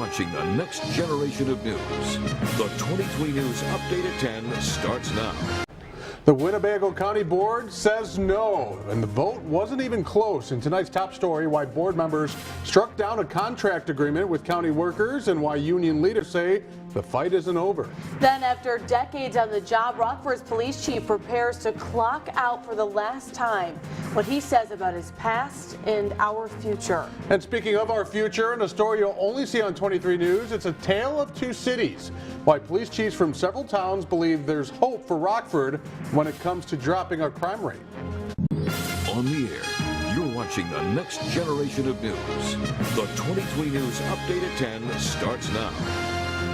watching the next generation of news. The 23 News Update at 10 starts now. The Winnebago County Board says no, and the vote wasn't even close. In tonight's top story, why board members struck down a contract agreement with county workers and why union leaders say the fight isn't over. Then, after decades on the job, Rockford's police chief prepares to clock out for the last time. What he says about his past and our future. And speaking of our future, in a story you'll only see on 23 News, it's a tale of two cities. Why police chiefs from several towns believe there's hope for Rockford when it comes to dropping our crime rate. On the air, you're watching the next generation of news. The 23 News Update at 10 starts now.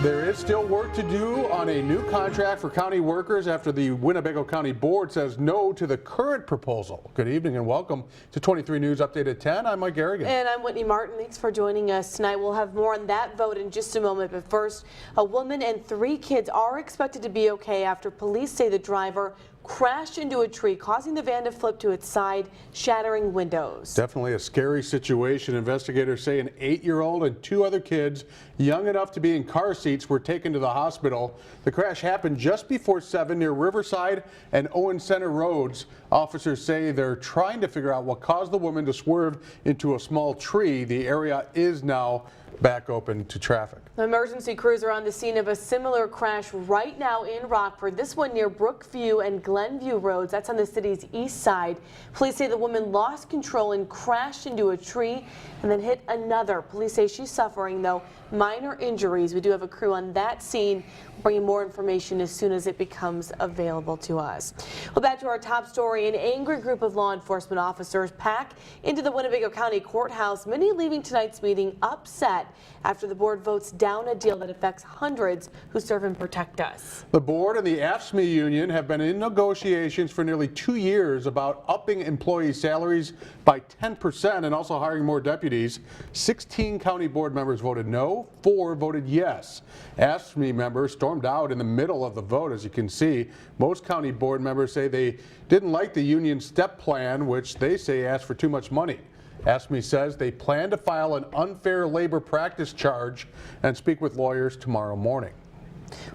There is still work to do on a new contract for county workers after the Winnebago County Board says no to the current proposal. Good evening and welcome to 23 News Update at 10. I'm Mike Garrigan. And I'm Whitney Martin. Thanks for joining us tonight. We'll have more on that vote in just a moment. But first, a woman and 3 kids are expected to be okay after police say the driver crashed into a tree, causing the van to flip to its side, shattering windows. Definitely a scary situation. Investigators say an 8-year-old and 2 other kids, young enough to be in car seats, were taken to the hospital. The crash happened just before 7 near Riverside and Owen Center roads. Officers say they're trying to figure out what caused the woman to swerve into a small tree. The area is now back open to traffic. Emergency crews are on the scene of a similar crash right now in Rockford. This one near Brookview and Glenview roads. That's on the city's east side. Police say the woman lost control and crashed into a tree and then hit another. Police say she's suffering, though, minor injuries. We do have a crew on that scene bringing more information as soon as it becomes available to us. Well, back to our top story. An angry group of law enforcement officers pack into the Winnebago County Courthouse, many leaving tonight's meeting upset after the board votes down a deal that affects hundreds who serve and protect us. The board and the AFSCME union have been in negotiations for nearly 2 years about upping employee salaries by 10% and also hiring more deputies. 16 county board members voted no, 4 voted yes. AFSCME members stormed out in the middle of the vote, as you can see. Most county board members say they didn't like the union step plan, which they say asked for too much money. AFSCME says they plan to file an unfair labor practice charge and speak with lawyers tomorrow morning.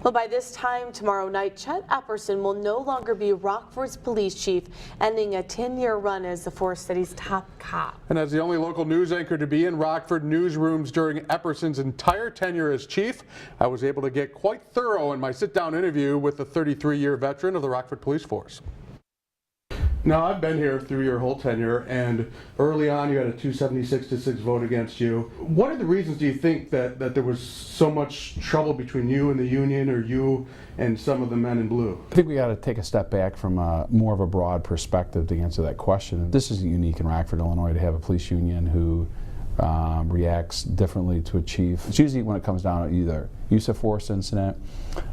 Well, by this time tomorrow night, Chet Epperson will no longer be Rockford's police chief, ending a 10-year run as the Forest City's top cop. And as the only local news anchor to be in Rockford newsrooms during Epperson's entire tenure as chief, I was able to get quite thorough in my sit-down interview with the 33-year veteran of the Rockford Police Force. Now, I've been here through your whole tenure, and early on you had a 276-6 vote against you. What are the reasons, do you think, that there was so much trouble between you and the union, or you and some of the men in blue? I think we got to take a step back from more of a broad perspective to answer that question. This isn't unique in Rockford, Illinois, to have a police union who reacts differently to a chief. It's usually when it comes down to either use of force incident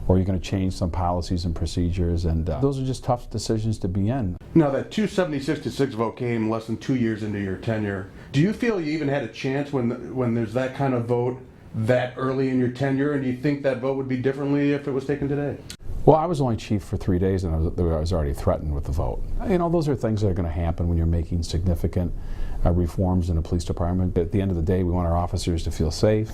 or you're going to change some policies and procedures, and those are just tough decisions to be in. Now, that 276-6 vote came less than 2 years into your tenure. Do you feel you even had a chance when there's that kind of vote that early in your tenure, and do you think that vote would be differently if it was taken today? Well, I was only chief for 3 days and I was already threatened with the vote. You know, those are things that are going to happen when you're making significant reforms in a police department. At the end of the day, we want our officers to feel safe.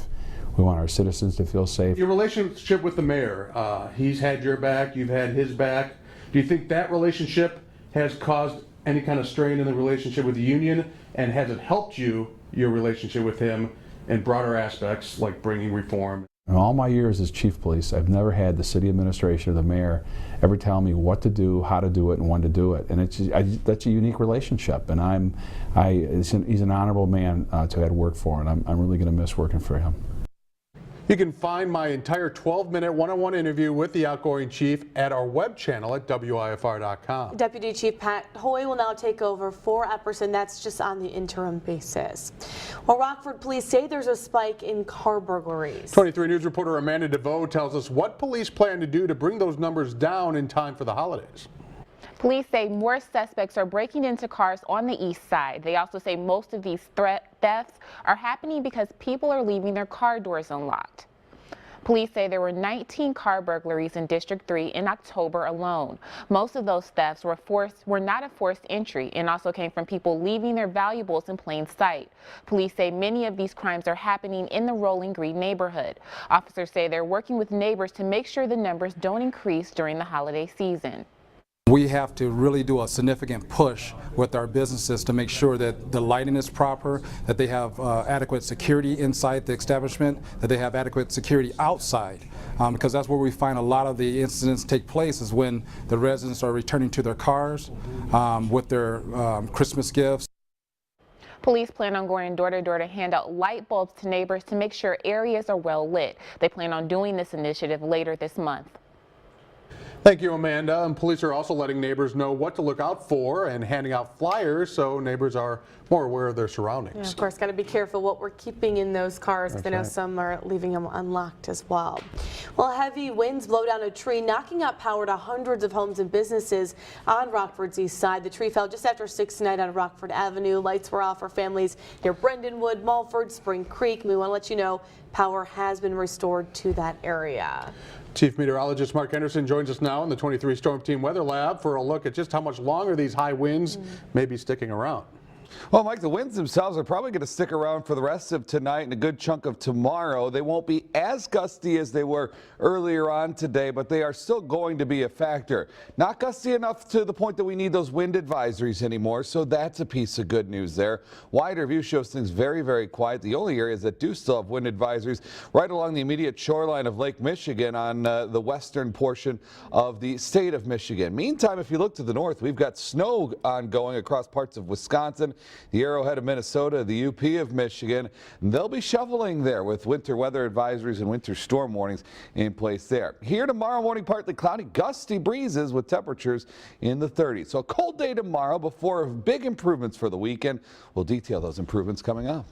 We want our citizens to feel safe. Your relationship with the mayor, he's had your back, you've had his back. Do you think that relationship has caused any kind of strain in the relationship with the union, and has it helped you, your relationship with him, in broader aspects like bringing reform? In all my years as chief of police, I've never had the city administrator or the mayor ever tell me what to do, how to do it, and when to do it. And that's a unique relationship. And he's an honorable man to have worked for, and I'm really going to miss working for him. You can find my entire 12-minute one-on-one interview with the outgoing chief at our web channel at WIFR.com. Deputy Chief Pat Hoy will now take over for Epperson. That's just on the interim basis. Well, Rockford police say there's a spike in car burglaries. 23 News reporter Amanda DeVoe tells us what police plan to do to bring those numbers down in time for the holidays. Police say more suspects are breaking into cars on the east side. They also say most of these thefts are happening because people are leaving their car doors unlocked. Police say there were 19 car burglaries in District 3 in October alone. Most of those thefts were not a forced entry and also came from people leaving their valuables in plain sight. Police say many of these crimes are happening in the Rolling Green neighborhood. Officers say they're working with neighbors to make sure the numbers don't increase during the holiday season. We have to really do a significant push with our businesses to make sure that the lighting is proper, that they have adequate security inside the establishment, that they have adequate security outside, because that's where we find a lot of the incidents take place, is when the residents are returning to their cars with their Christmas gifts. Police plan on going door to door to hand out light bulbs to neighbors to make sure areas are well lit. They plan on doing this initiative later this month. Thank you, Amanda. And police are also letting neighbors know what to look out for and handing out flyers so neighbors are more aware of their surroundings. Yeah, of course, got to be careful what we're keeping in those cars, because I know right. some are leaving them unlocked as well. Well, heavy winds blow down a tree, knocking out power to hundreds of homes and businesses on Rockford's east side. The tree fell just after 6 tonight on Rockford Avenue. Lights were off for families near Brendanwood, Mulford, Spring Creek. We want to let you know power has been restored to that area. Chief Meteorologist Mark Henderson joins us now in the 23 Storm Team Weather Lab for a look at just how much longer these high winds may be sticking around. Well, Mike, the winds themselves are probably going to stick around for the rest of tonight and a good chunk of tomorrow. They won't be as gusty as they were earlier on today, but they are still going to be a factor. Not gusty enough to the point that we need those wind advisories anymore, so that's a piece of good news there. Wider view shows things very, very quiet. The only areas that do still have wind advisories right along the immediate shoreline of Lake Michigan on the western portion of the state of Michigan. Meantime, if you look to the north, we've got snow ongoing across parts of Wisconsin, the Arrowhead of Minnesota, the UP of Michigan. They'll be shoveling there with winter weather advisories and winter storm warnings in place there. Here tomorrow morning, partly cloudy, gusty breezes with temperatures in the 30s. So a cold day tomorrow before big improvements for the weekend. We'll detail those improvements coming up.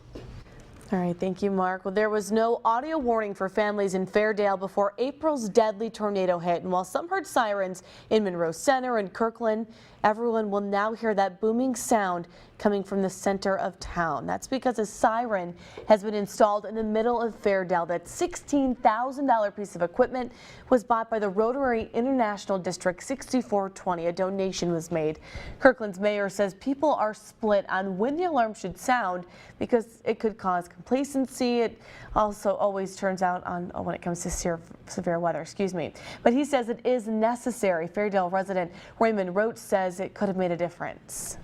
All right, thank you, Mark. Well, there was no audio warning for families in Fairdale before April's deadly tornado hit. And while some heard sirens in Monroe Center and Kirkland, everyone will now hear that booming sound coming from the center of town. That's because a siren has been installed in the middle of Fairdale. That $16,000 piece of equipment was bought by the Rotary International District 6420. A donation was made. Kirkland's mayor says people are split on when the alarm should sound because it could cause complacency. It also always turns out on when it comes to severe weather, But he says it is necessary. Fairdale resident Raymond Roach says it could have made a difference.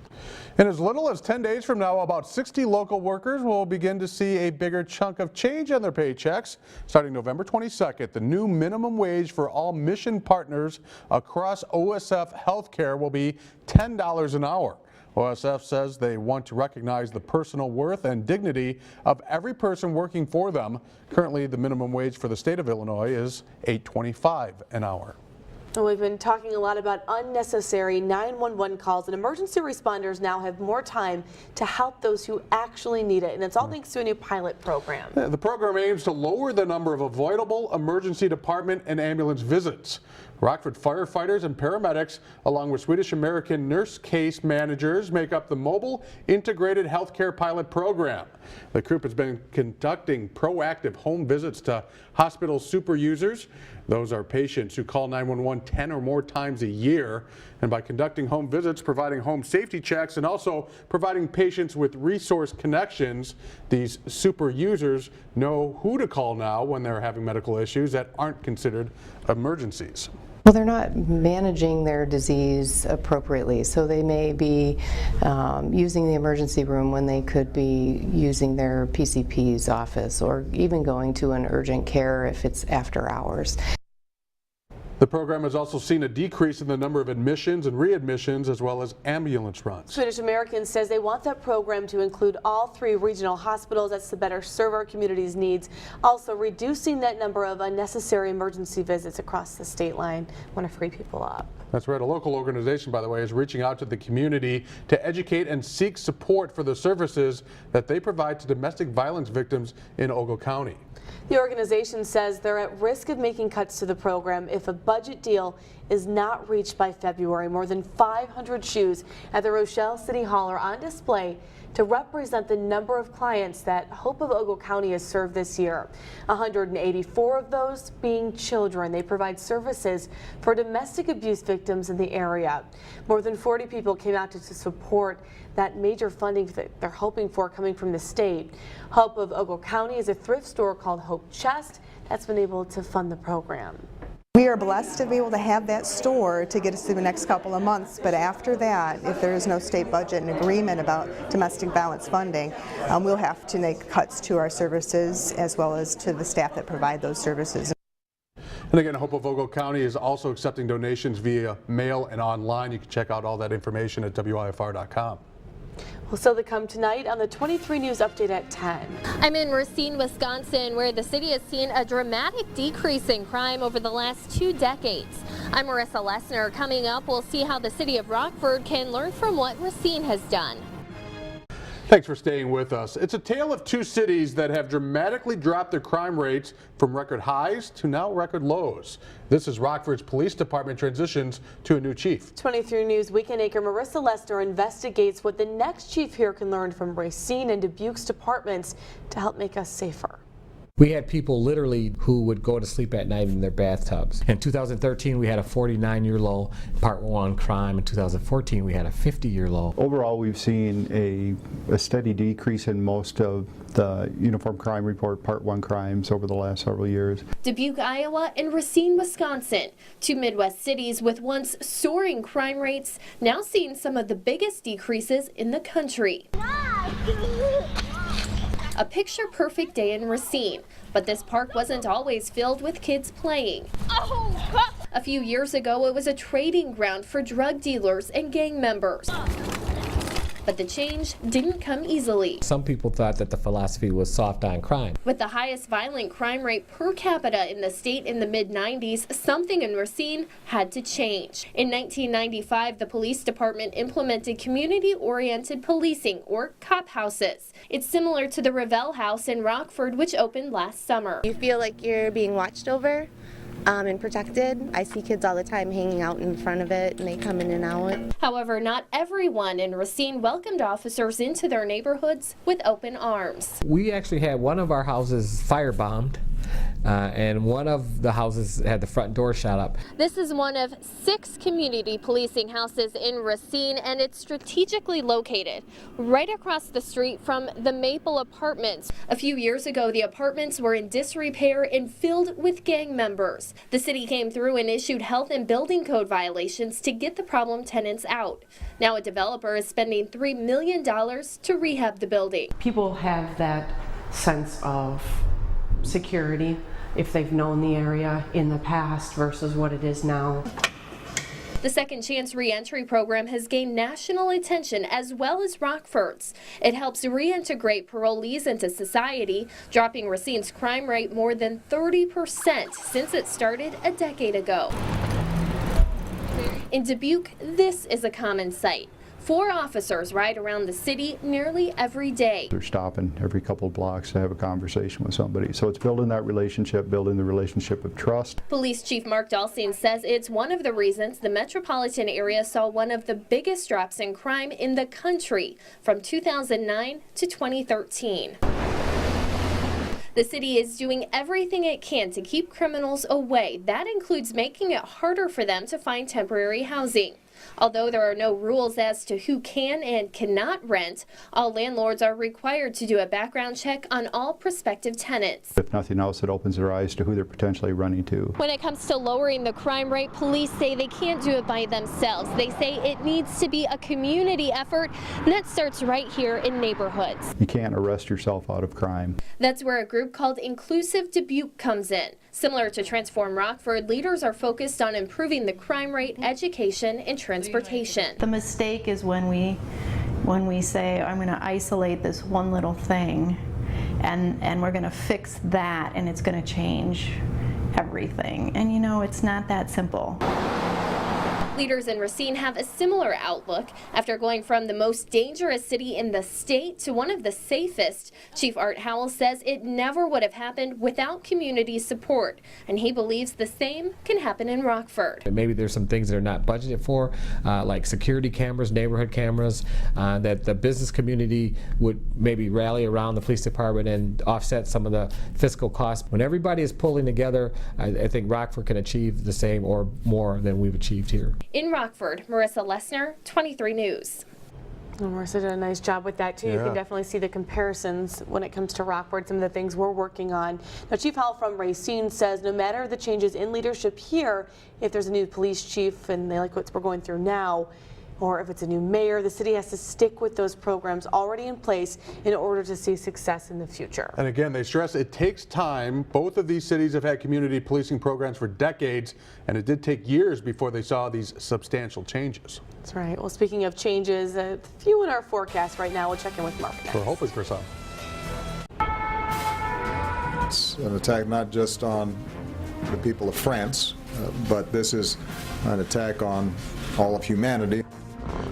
In as little as 10 days from now, about 60 local workers will begin to see a bigger chunk of change on their paychecks. Starting November 22nd, the new minimum wage for all mission partners across OSF Healthcare will be $10 an hour. OSF says they want to recognize the personal worth and dignity of every person working for them. Currently, the minimum wage for the state of Illinois is $8.25 an hour. We've been talking a lot about unnecessary 911 calls, and emergency responders now have more time to help those who actually need it, and it's all thanks to a new pilot program. The program aims to lower the number of avoidable emergency department and ambulance visits. Rockford firefighters and paramedics, along with Swedish American nurse case managers, make up the Mobile Integrated Healthcare Pilot Program. The group has been conducting proactive home visits to hospital super users. Those are patients who call 911 10 or more times a year. And by conducting home visits, providing home safety checks, and also providing patients with resource connections, these super users know who to call now when they're having medical issues that aren't considered emergencies. Well, they're not managing their disease appropriately, so they may be using the emergency room when they could be using their PCP's office, or even going to an urgent care if it's after hours. The program has also seen a decrease in the number of admissions and readmissions, as well as ambulance runs. Swedish American says they want that program to include all 3 regional hospitals. That's to better serve our community's needs. Also reducing that number of unnecessary emergency visits across the state line. Want to free people up. That's right. A local organization, by the way, is reaching out to the community to educate and seek support for the services that they provide to domestic violence victims in Ogle County. The organization says they're at risk of making cuts to the program if a budget deal is not reached by February. More than 500 shoes at the Rochelle City Hall are on display to represent the number of clients that Hope of Ogle County has served this year. 184 of those being children. They provide services for domestic abuse victims in the area. More than 40 people came out to support that major funding that they're hoping for coming from the state. Hope of Ogle County is a thrift store called Hope Chest that's been able to fund the program. We are blessed to be able to have that store to get us through the next couple of months, but after that, if there is no state budget and agreement about domestic violence funding, we'll have to make cuts to our services as well as to the staff that provide those services. And again, Hope of Ogle County is also accepting donations via mail and online. You can check out all that information at WIFR.com. Well, still to come tonight on the 23 News Update at 10. I'm in Racine, Wisconsin, where the city has seen a dramatic decrease in crime over the last 2 decades. I'm Marissa Lessner. Coming up, we'll see how the city of Rockford can learn from what Racine has done. Thanks for staying with us. It's a tale of 2 cities that have dramatically dropped their crime rates from record highs to now record lows. This is Rockford's police department transitions to a new chief. 23 News weekend anchor Marissa Lessner investigates what the next chief here can learn from Racine and Dubuque's departments to help make us safer. We had people literally who would go to sleep at night in their bathtubs. In 2013, we had a 49-year low Part 1 crime. In 2014, we had a 50-year low. Overall, we've seen a steady decrease in most of the Uniform Crime Report Part 1 crimes over the last several years. Dubuque, Iowa, and Racine, Wisconsin, 2 Midwest cities with once soaring crime rates, now seeing some of the biggest decreases in the country. A picture-perfect day in Racine, but this park wasn't always filled with kids playing. A few years ago, it was a trading ground for drug dealers and gang members. But the change didn't come easily. Some people thought that the philosophy was soft on crime. With the highest violent crime rate per capita in the state in the mid-90s, something in Racine had to change. In 1995, the police department implemented community-oriented policing, or cop houses. It's similar to the Revell House in Rockford, which opened last summer. You feel like you're being watched over and protected. I see kids all the time hanging out in front of it, and they come in and out. However, not everyone in Racine welcomed officers into their neighborhoods with open arms. We actually had one of our houses firebombed, and one of the houses had the front door shot up. This is one of 6 community policing houses in Racine, and it's strategically located right across the street from the Maple Apartments. A few years ago, the apartments were in disrepair and filled with gang members. The city came through and issued health and building code violations to get the problem tenants out. Now a developer is spending $3 million to rehab the building. People have that sense of security if they've known the area in the past versus what it is now. The Second Chance Reentry program has gained national attention as well as Rockford's. It helps reintegrate parolees into society, dropping Racine's crime rate more than 30% since it started a decade ago. In Dubuque, this is a common sight. 4 officers ride around the city nearly every day. They're stopping every couple of blocks to have a conversation with somebody. So it's building that relationship, building the relationship of trust. Police Chief Mark Dalsine says it's one of the reasons the metropolitan area saw one of the biggest drops in crime in the country from 2009 to 2013. The city is doing everything it can to keep criminals away. That includes making it harder for them to find temporary housing. Although there are no rules as to who can and cannot rent, all landlords are required to do a background check on all prospective tenants. If nothing else, it opens their eyes to who they're potentially running to. When it comes to lowering the crime rate, police say they can't do it by themselves. They say it needs to be a community effort, and that starts right here in neighborhoods. You can't arrest yourself out of crime. That's where a group called Inclusive Dubuque comes in. Similar to Transform Rockford, leaders are focused on improving the crime rate, education, and transportation. The mistake is when we say, I'm going to isolate this one little thing and we're going to fix that and it's going to change everything. And you know, it's not that simple. Leaders in Racine have a similar outlook after going from the most dangerous city in the state to one of the safest. Chief Art Howell says it never would have happened without community support, and he believes the same can happen in Rockford. Maybe there's some things that are not budgeted for, like security cameras, neighborhood cameras, that the business community would maybe rally around the police department and offset some of the fiscal costs. When everybody is pulling together, I think Rockford can achieve the same or more than we've achieved here. In Rockford, Marissa Lessner, 23 News. Well, Marissa did a nice job with that too. You can definitely see the comparisons when it comes to Rockford, some of the things we're working on. Now, Chief Howell from Racine says no matter the changes in leadership here, if there's a new police chief and they like what we're going through now, or if it's a new mayor, the city has to stick with those programs already in place in order to see success in the future. And again, they stress it takes time. Both of these cities have had community policing programs for decades, and it did take years before they saw these substantial changes. That's right. Well, speaking of changes, a few in our forecast right now. We'll check in with Mark next. We're hoping for some. It's an attack not just on the people of France, but this is an attack on all of humanity.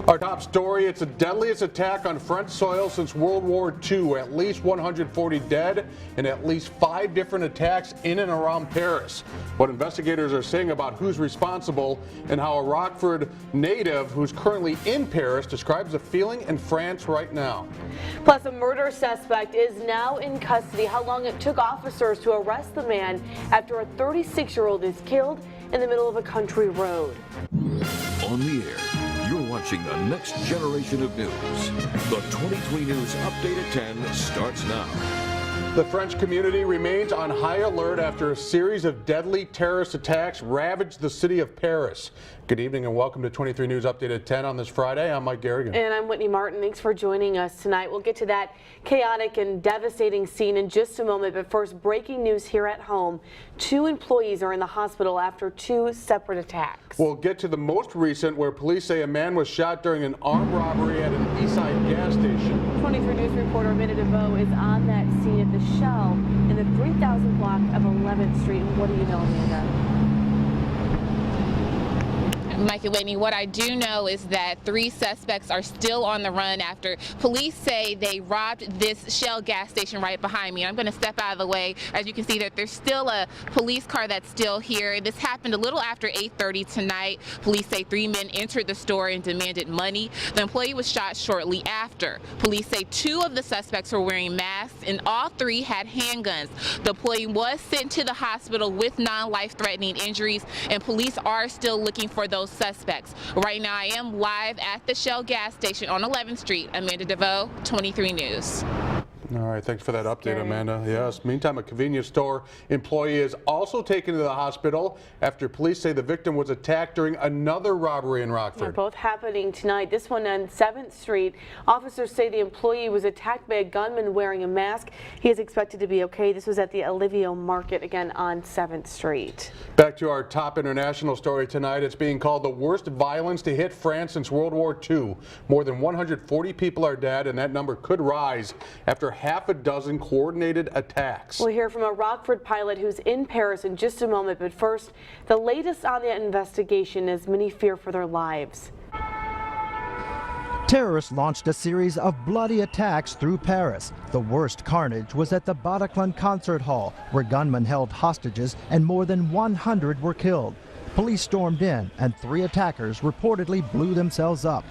Our top story, it's the deadliest attack on French soil since World War II. At least 140 dead and at least 5 different attacks in and around Paris. What investigators are saying about who's responsible and how a Rockford native who's currently in Paris describes the feeling in France right now. Plus, a murder suspect is now in custody. How long it took officers to arrest the man after a 36-year-old is killed in the middle of a country road. On the air, you're watching the next generation of news. The 23 News Update at 10 starts now. The French community remains on high alert after a series of deadly terrorist attacks ravaged the city of Paris. Good evening and welcome to 23 News Update at 10 on this Friday. I'm Mike Garrigan. And I'm Whitney Martin. Thanks for joining us tonight. We'll get to that chaotic and devastating scene in just a moment. But first, breaking news here at home. 2 employees are in the hospital after 2 separate attacks. We'll get to the most recent, where police say a man was shot during an armed robbery at an Eastside gas station. 23 News reporter Amanda DeVoe is on that scene at the Shell in the 3000 block of 11th Street. What do you know, Amanda? Mike and Whitney, what I do know is that 3 suspects are still on the run after police say they robbed this Shell gas station right behind me. I'm going to step out of the way. As you can see, that there's still a police car that's still here. This happened a little after 8:30 tonight. Police say 3 men entered the store and demanded money. The employee was shot shortly after. Police say 2 of the suspects were wearing masks and all 3 had handguns. The employee was sent to the hospital with non-life-threatening injuries, and police are still looking for those suspects. Right now, I am live at the Shell gas station on 11th Street. Amanda DeVoe, 23 News. All right, thanks for that update, Amanda. Yes, meantime, a convenience store employee is also taken to the hospital after police say the victim was attacked during another robbery in Rockford. They're both happening tonight. This one on 7th Street. Officers say the employee was attacked by a gunman wearing a mask. He is expected to be okay. This was at the Olivio Market, again on 7th Street. Back to our top international story tonight. It's being called the worst violence to hit France since World War II. More than 140 people are dead, and that number could rise after half a dozen coordinated attacks. We'll hear from a Rockford pilot who's in Paris in just a moment, but first, the latest on the investigation as many fear for their lives. Terrorists launched a series of bloody attacks through Paris. The worst carnage was at the Bataclan concert hall, where gunmen held hostages and more than 100 were killed. Police stormed in and 3 attackers reportedly blew themselves up.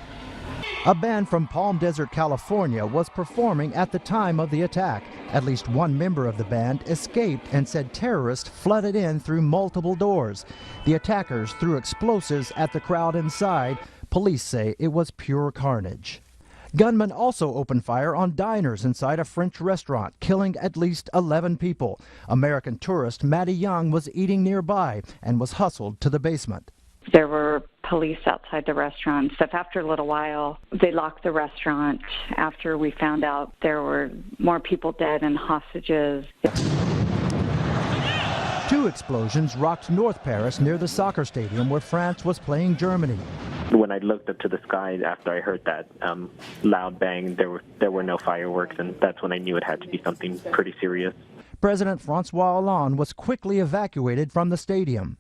A band from Palm Desert, California was performing at the time of the attack. At least 1 member of the band escaped and said terrorists flooded in through multiple doors. The attackers threw explosives at the crowd inside. Police say it was pure carnage. Gunmen also opened fire on diners inside a French restaurant, killing at least 11 people. American tourist Maddie Young was eating nearby and was hustled to the basement. There were police outside the restaurant and stuff. After a little while, they locked the restaurant after we found out there were more people dead and hostages. 2 explosions rocked North Paris near the soccer stadium where France was playing Germany. When I looked up to the sky after I heard that loud bang, there were no fireworks, and that's when I knew it had to be something pretty serious. President Francois Hollande was quickly evacuated from the stadium.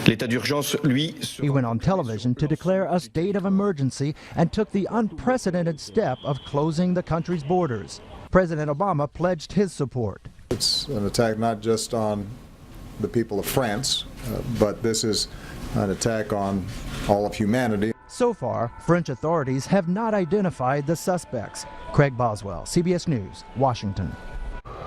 He went on television to declare a state of emergency and took the unprecedented step of closing the country's borders. President Obama pledged his support. It's an attack not just on the people of France, but this is an attack on all of humanity. So far, French authorities have not identified the suspects. Craig Boswell, CBS News, Washington.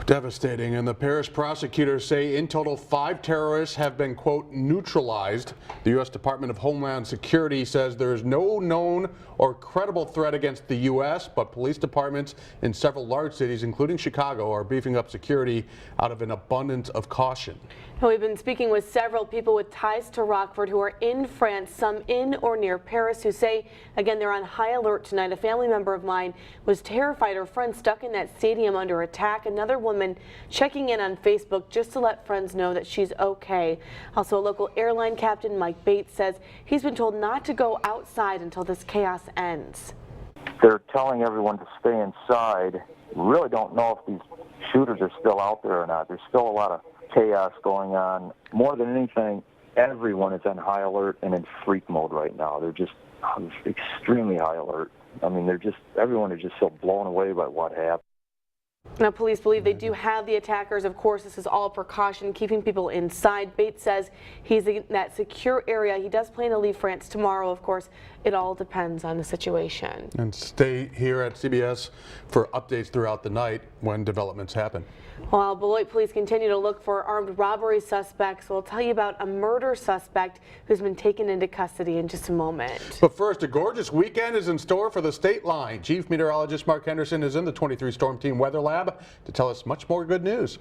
Devastating, and the Paris prosecutors say in total 5 terrorists have been, quote, neutralized. The U.S. Department of Homeland Security says there is no known or credible threat against the U.S., but police departments in several large cities, including Chicago, are beefing up security out of an abundance of caution. We've been speaking with several people with ties to Rockford who are in France, some in or near Paris, who say, again, they're on high alert tonight. A family member of mine was terrified her friend stuck in that stadium under attack. Another woman checking in on Facebook just to let friends know that she's okay. Also, a local airline captain, Mike Bates, says he's been told not to go outside until this chaos ends. They're telling everyone to stay inside. We really don't know if these shooters are still out there or not. There's still a lot of chaos going on. More than anything, everyone is on high alert and in freak mode right now. They're just extremely high alert. I mean, everyone is just so blown away by what happened. Now, police believe they do have the attackers. Of course, this is all precaution, keeping people inside. Bates says he's in that secure area. He does plan to leave France tomorrow. Of course, it all depends on the situation. And stay here at CBS for updates throughout the night when developments happen. While Beloit police continue to look for armed robbery suspects, we'll tell you about a murder suspect who's been taken into custody in just a moment. But first, a gorgeous weekend is in store for the state line. Chief Meteorologist Mark Henderson is in the 23 Storm Team Weather Lab to tell us much more good news.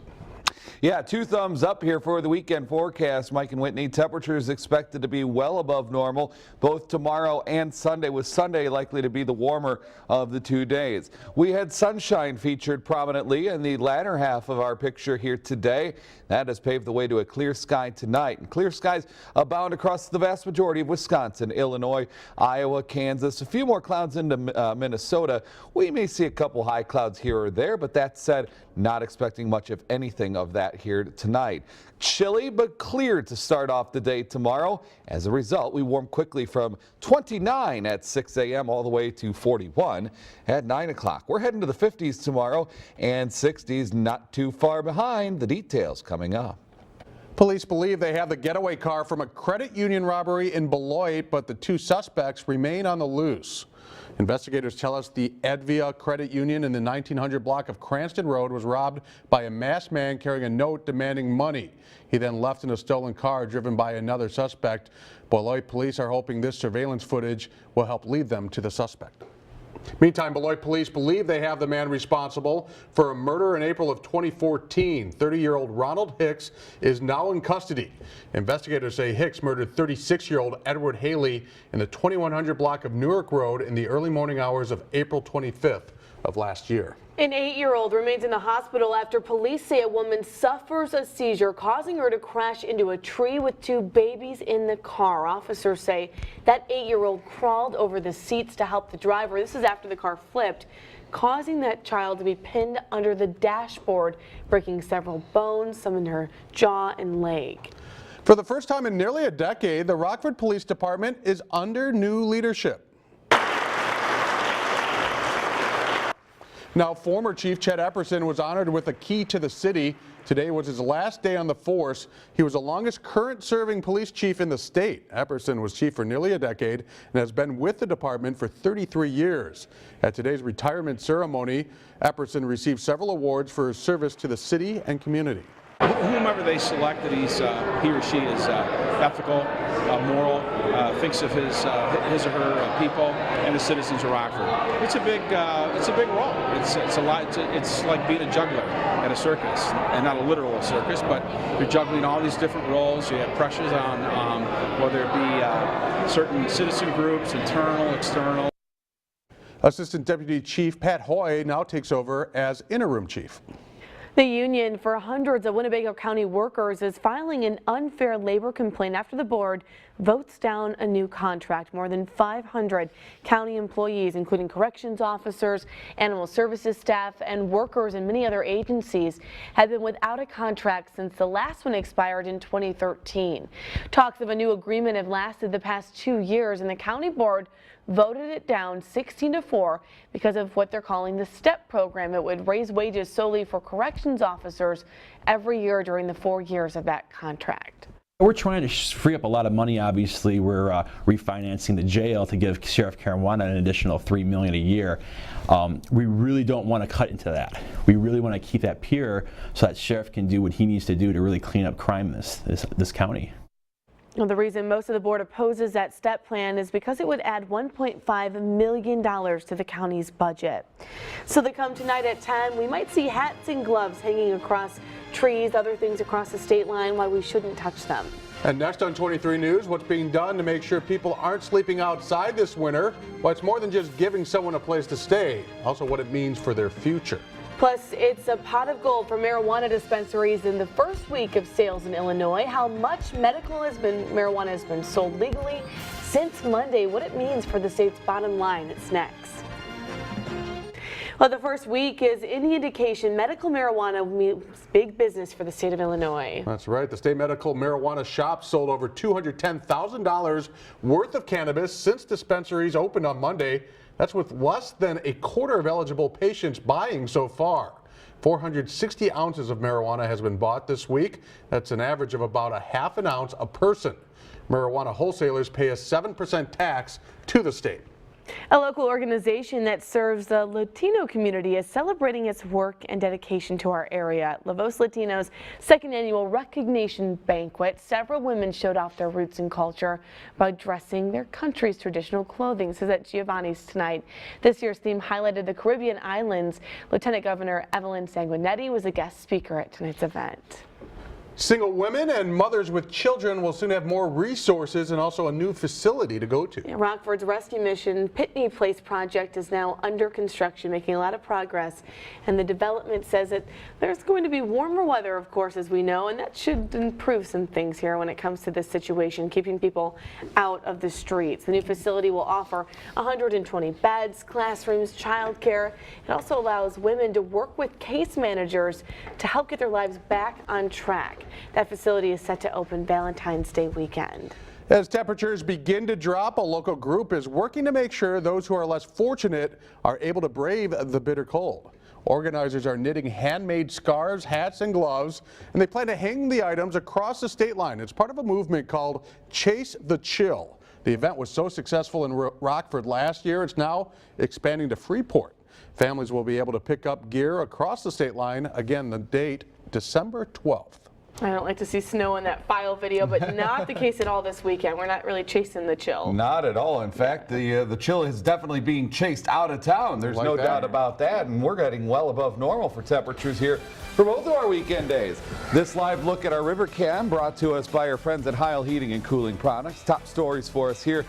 Yeah, 2 thumbs up here for the weekend forecast. Mike and Whitney, temperatures expected to be well above normal both tomorrow and Sunday, with Sunday likely to be the warmer of the 2 days. We had sunshine featured prominently in the latter half of our picture here today. That has paved the way to a clear sky tonight. And clear skies abound across the vast majority of Wisconsin, Illinois, Iowa, Kansas. A few more clouds into Minnesota. We may see a couple high clouds here or there, but that said, not expecting much of anything of that here tonight. Chilly but clear to start off the day tomorrow. As a result, we warm quickly from 29 at 6 a.m. all the way to 41 at 9 o'clock. We're heading to the 50s tomorrow and 60s not too far behind. The details coming up. Police believe they have the getaway car from a credit union robbery in Beloit, but the 2 suspects remain on the loose. Investigators tell us the Advia Credit Union in the 1900 block of Cranston Road was robbed by a masked man carrying a note demanding money. He then left in a stolen car driven by another suspect. Beloit police are hoping this surveillance footage will help lead them to the suspect. Meantime, Beloit police believe they have the man responsible for a murder in April of 2014. 30-year-old Ronald Hicks is now in custody. Investigators say Hicks murdered 36-year-old Edward Haley in the 2100 block of Newark Road in the early morning hours of April 25th of last year. An 8-year-old remains in the hospital after police say a woman suffers a seizure, causing her to crash into a tree with 2 babies in the car. Officers say that 8-year-old crawled over the seats to help the driver. This is after the car flipped, causing that child to be pinned under the dashboard, breaking several bones, some in her jaw and leg. For the first time in nearly a decade, the Rockford Police Department is under new leadership. Now, former Chief Chet Epperson was honored with a key to the city. Today was his last day on the force. He was the longest current serving police chief in the state. Epperson was chief for nearly a decade and has been with the department for 33 years. At today's retirement ceremony, Epperson received several awards for his service to the city and community. Whomever they select, that he or she is ethical, moral, thinks of his or her people and the citizens of Rockford. It's a big role. It's a lot. It's like being a juggler at a circus, and not a literal circus, but you're juggling all these different roles. You have pressures on whether it be certain citizen groups, internal, external. Assistant Deputy Chief Pat Hoy now takes over as interim chief. The union for hundreds of Winnebago County workers is filing an unfair labor complaint after the board votes down a new contract. More than 500 county employees, including corrections officers, animal services staff, and workers in many other agencies, have been without a contract since the last one expired in 2013. Talks of a new agreement have lasted the past 2 years, and the county board voted it down 16-4 because of what they're calling the STEP program. It would raise wages solely for corrections officers every year during the 4 years of that contract. We're trying to free up a lot of money. Obviously, we're refinancing the jail to give Sheriff Caruana an additional $3 million a year. We really don't want to cut into that. We really want to keep that pure so that Sheriff can do what he needs to do to really clean up crime in this county. Well, the reason most of the board opposes that STEP plan is because it would add $1.5 million to the county's budget. So they come tonight at 10. We might see hats and gloves hanging across trees, other things across the state line, why we shouldn't touch them. And next on 23 News, what's being done to make sure people aren't sleeping outside this winter. Well, it's more than just giving someone a place to stay, also what it means for their future. Plus, it's a pot of gold for marijuana dispensaries in the first week of sales in Illinois. How much marijuana has been sold legally since Monday, what it means for the state's bottom line. It's next. Well, the first week is any indication medical marijuana means big business for the state of Illinois. That's right. The state medical marijuana shop sold over $210,000 worth of cannabis since dispensaries opened on Monday. That's with less than a quarter of eligible patients buying so far. 460 ounces of marijuana has been bought this week. That's an average of about a half an ounce a person. Marijuana wholesalers pay a 7% tax to the state. A local organization that serves the Latino community is celebrating its work and dedication to our area. La Voz Latino's second annual recognition banquet. Several women showed off their roots and culture by dressing their country's traditional clothing. This is at Giovanni's tonight. This year's theme highlighted the Caribbean islands. Lieutenant Governor Evelyn Sanguinetti was a guest speaker at tonight's event. Single women and mothers with children will soon have more resources and also a new facility to go to. Rockford's rescue mission Pitney Place project is now under construction, making a lot of progress. And the development says that there's going to be warmer weather, of course, as we know, and that should improve some things here when it comes to this situation, keeping people out of the streets. The new facility will offer 120 beds, classrooms, childcare. It also allows women to work with case managers to help get their lives back on track. That facility is set to open Valentine's Day weekend. As temperatures begin to drop, a local group is working to make sure those who are less fortunate are able to brave the bitter cold. Organizers are knitting handmade scarves, hats, and gloves, and they plan to hang the items across the state line. It's part of a movement called Chase the Chill. The event was so successful in Rockford last year, it's now expanding to Freeport. Families will be able to pick up gear across the state line. Again, the date, December 12th. I don't like to see snow in that file video, but not the case at all this weekend. We're not really chasing the chill. Not at all. In fact, the chill is definitely being chased out of town. There's no doubt about that, and we're getting well above normal for temperatures here for both of our weekend days. This live look at our river cam brought to us by our friends at Heil Heating and Cooling Products. Top stories for us here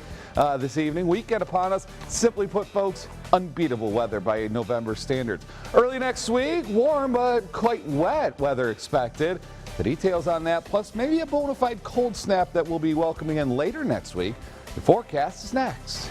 this evening. Weekend upon us. Simply put, folks, unbeatable weather by November standards. Early next week, warm but quite wet weather expected. The details on that, plus maybe a bona fide cold snap that we'll be welcoming in later next week. The forecast is next.